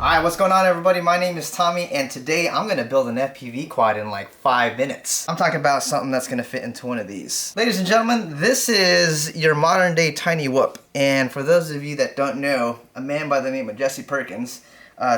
Alright, what's going on everybody? My name is Tommy and today I'm going to build an FPV quad in like 5 minutes. I'm talking about something that's going to fit into one of these. Ladies and gentlemen, this is your modern day tiny whoop. And for those of you that don't know, a man by the name of Jesse Perkins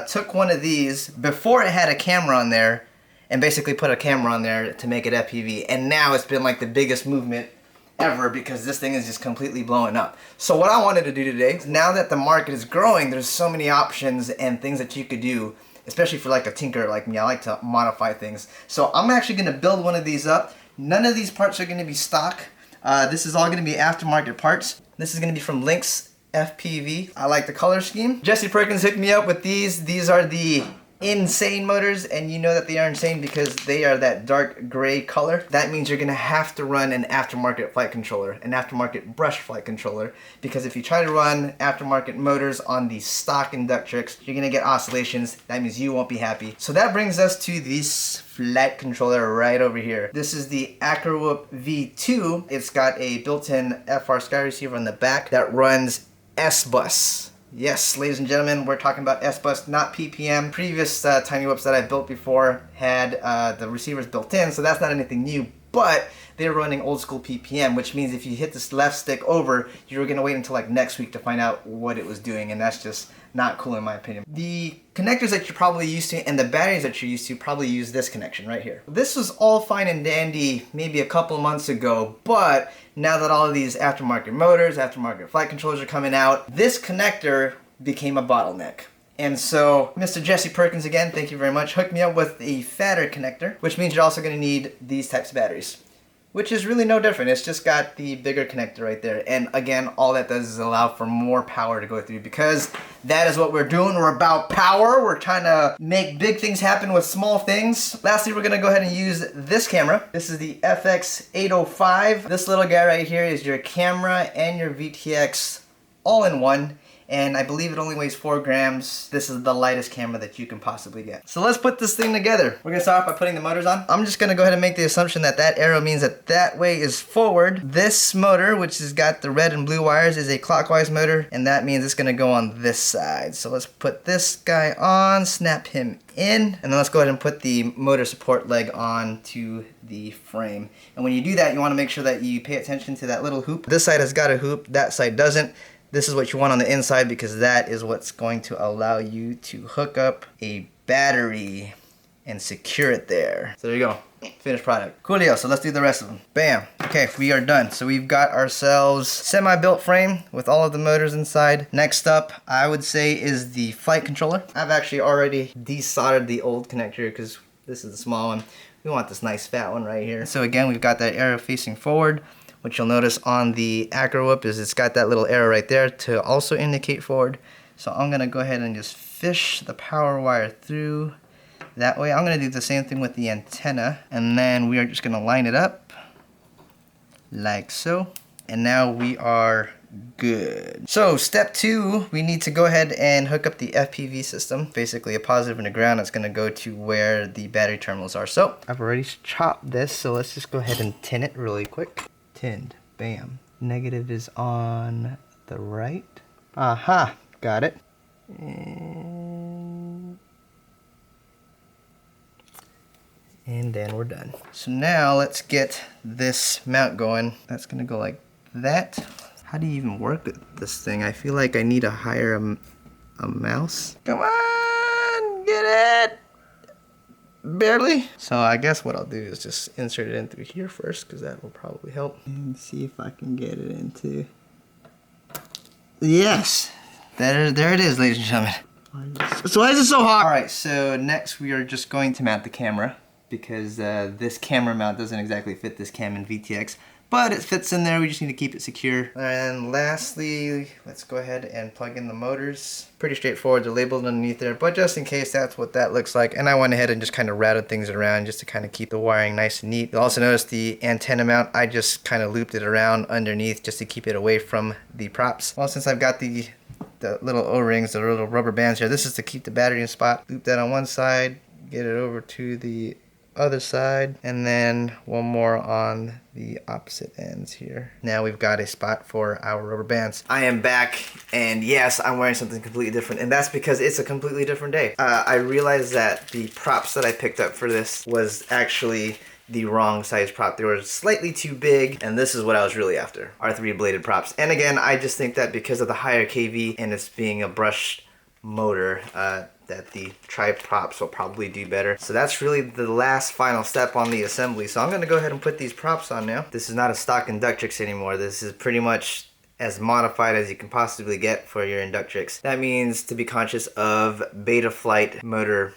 took one of these before it had a camera on there and basically put a camera on there to make it FPV. And now it's been like the biggest movement ever because this thing is just completely blowing up. So what I wanted to do today, now that the market is growing, there's so many options and things that you could do, especially for like a tinker like me. I like to modify things. So I'm actually going to build one of these up. None of these parts are going to be stock. This is all going to be aftermarket parts. This is going to be from Lynx FPV. I like the color scheme. Jesse Perkins hooked me up with these. These are the insane motors, and you know that they are insane because they are that dark gray color. That means you're gonna have to run an aftermarket flight controller, an aftermarket brush flight controller, because if you try to run aftermarket motors on the stock Inductrix, you're gonna get oscillations. That means you won't be happy. So that brings us to this flight controller right over here. This is the AcroWhoop V2. It's got a built-in FR Sky receiver on the back that runs S-Bus. Yes, ladies and gentlemen, we're talking about S-Bus, not PPM. Previous tiny whoops that I built before had the receivers built in, so that's not anything new, but they're running old school PPM, which means if you hit this left stick over, you're gonna wait until like next week to find out what it was doing, and that's just not cool in my opinion. The connectors that you're probably used to and the batteries that you're used to probably use this connection right here. This was all fine and dandy maybe a couple months ago, but now that all of these aftermarket motors, aftermarket flight controllers are coming out, this connector became a bottleneck. And so Mr. Jesse Perkins, again, thank you very much, hooked me up with a fatter connector, which means you're also going to need these types of batteries, which is really no different. It's just got the bigger connector right there. And again, all that does is allow for more power to go through, because that is what we're doing. We're about power. We're trying to make big things happen with small things. Lastly, we're gonna go ahead and use this camera. This is the FX805. This little guy right here is your camera and your VTX all in one. And I believe it only weighs 4 grams. This is the lightest camera that you can possibly get. So let's put this thing together. We're gonna start off by putting the motors on. I'm just gonna go ahead and make the assumption that that arrow means that that way is forward. This motor, which has got the red and blue wires, is a clockwise motor, and that means it's gonna go on this side. So let's put this guy on, snap him in, and then let's go ahead and put the motor support leg on to the frame. And when you do that, you wanna make sure that you pay attention to that little hoop. This side has got a hoop, that side doesn't. This is what you want on the inside because that is what's going to allow you to hook up a battery and secure it there. So there you go, finished product. Coolio, so let's do the rest of them. Bam, okay, we are done. So we've got ourselves semi-built frame with all of the motors inside. Next up, I would say, is the flight controller. I've actually already desoldered the old connector because this is the small one. We want this nice fat one right here. So again, we've got that arrow facing forward. What you'll notice on the AcroWhoop is it's got that little arrow right there to also indicate forward. So I'm gonna go ahead and just fish the power wire through that way. I'm gonna do the same thing with the antenna, and then we are just gonna line it up like so. And now we are good. So step 2, we need to go ahead and hook up the FPV system. Basically a positive and a ground that's gonna go to where the battery terminals are. So I've already chopped this, so let's just go ahead and tin it really quick. Tinned. Bam. Negative is on the right. Aha. Got it. And then we're done. So now let's get this mount going. That's gonna go like that. How do you even work this thing? I feel like I need to hire a mouse. Come on, get it. Barely. So I guess what I'll do is just insert it in through here first, because that will probably help. And see if I can get it into. Yes, there it is, ladies and gentlemen. So why is it so hot? All right, so next we are just going to mount the camera, because this camera mount doesn't exactly fit this cam in VTX. But it fits in there, we just need to keep it secure. And lastly, let's go ahead and plug in the motors. Pretty straightforward, they're labeled underneath there, but just in case, that's what that looks like. And I went ahead and just kind of routed things around just to kind of keep the wiring nice and neat. You'll also notice the antenna mount, I just kind of looped it around underneath just to keep it away from the props. Well, since I've got the little O-rings, the little rubber bands here, this is to keep the battery in spot. Loop that on one side, get it over to the other side, and then one more on the opposite ends here. Now we've got a spot for our rubber bands. I am back, and yes, I'm wearing something completely different, and that's because it's a completely different day. I realized that the props that I picked up for this was actually the wrong size prop. They were slightly too big, and this is what I was really after, our 3-bladed props. And again, I just think that because of the higher KV and it's being a brushed motor, that the tri-props will probably do better. So that's really the last final step on the assembly. So I'm gonna go ahead and put these props on now. This is not a stock Inductrix anymore. This is pretty much as modified as you can possibly get for your Inductrix. That means to be conscious of beta flight motor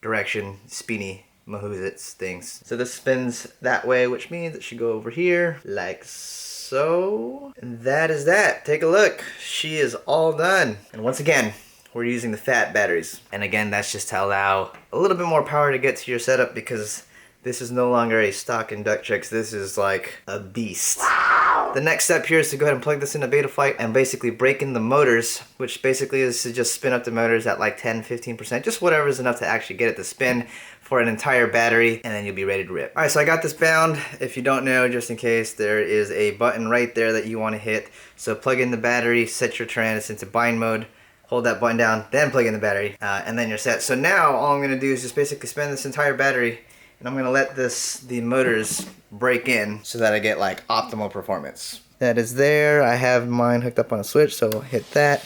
direction, spinny mahoozits things. So this spins that way, which means it should go over here like so. And that is that. Take a look. She is all done. And once again, we're using the fat batteries. And again, that's just to allow a little bit more power to get to your setup, because this is no longer a stock Inductrix. This is like a beast. Wow. The next step here is to go ahead and plug this into Betaflight and basically break in the motors, which basically is to just spin up the motors at like 10-15%, just whatever is enough to actually get it to spin for an entire battery, and then you'll be ready to rip. All right, so I got this bound. If you don't know, just in case, there is a button right there that you want to hit. So plug in the battery, set your Tyrannus into bind mode, hold that button down, then plug in the battery, and then you're set. So now all I'm gonna do is just basically spin this entire battery, and I'm gonna let the motors break in so that I get like optimal performance. That is there. I have mine hooked up on a switch, so I'll hit that.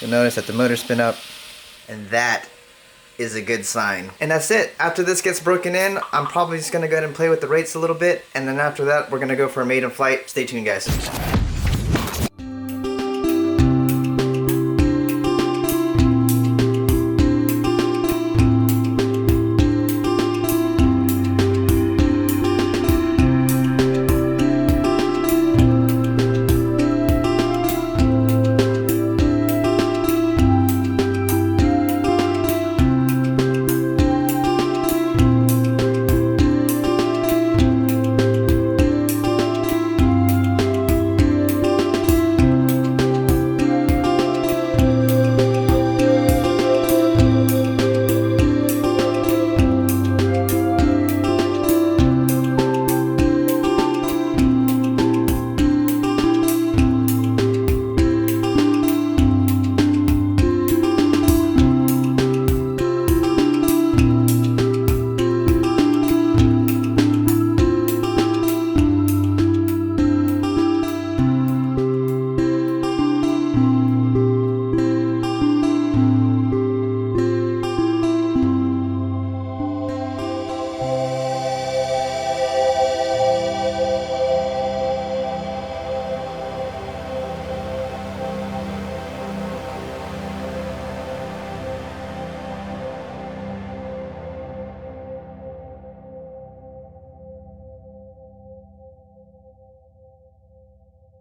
You'll notice that the motors spin up, and that is a good sign. And that's it. After this gets broken in, I'm probably just gonna go ahead and play with the rates a little bit, and then after that, we're gonna go for a maiden flight. Stay tuned, guys.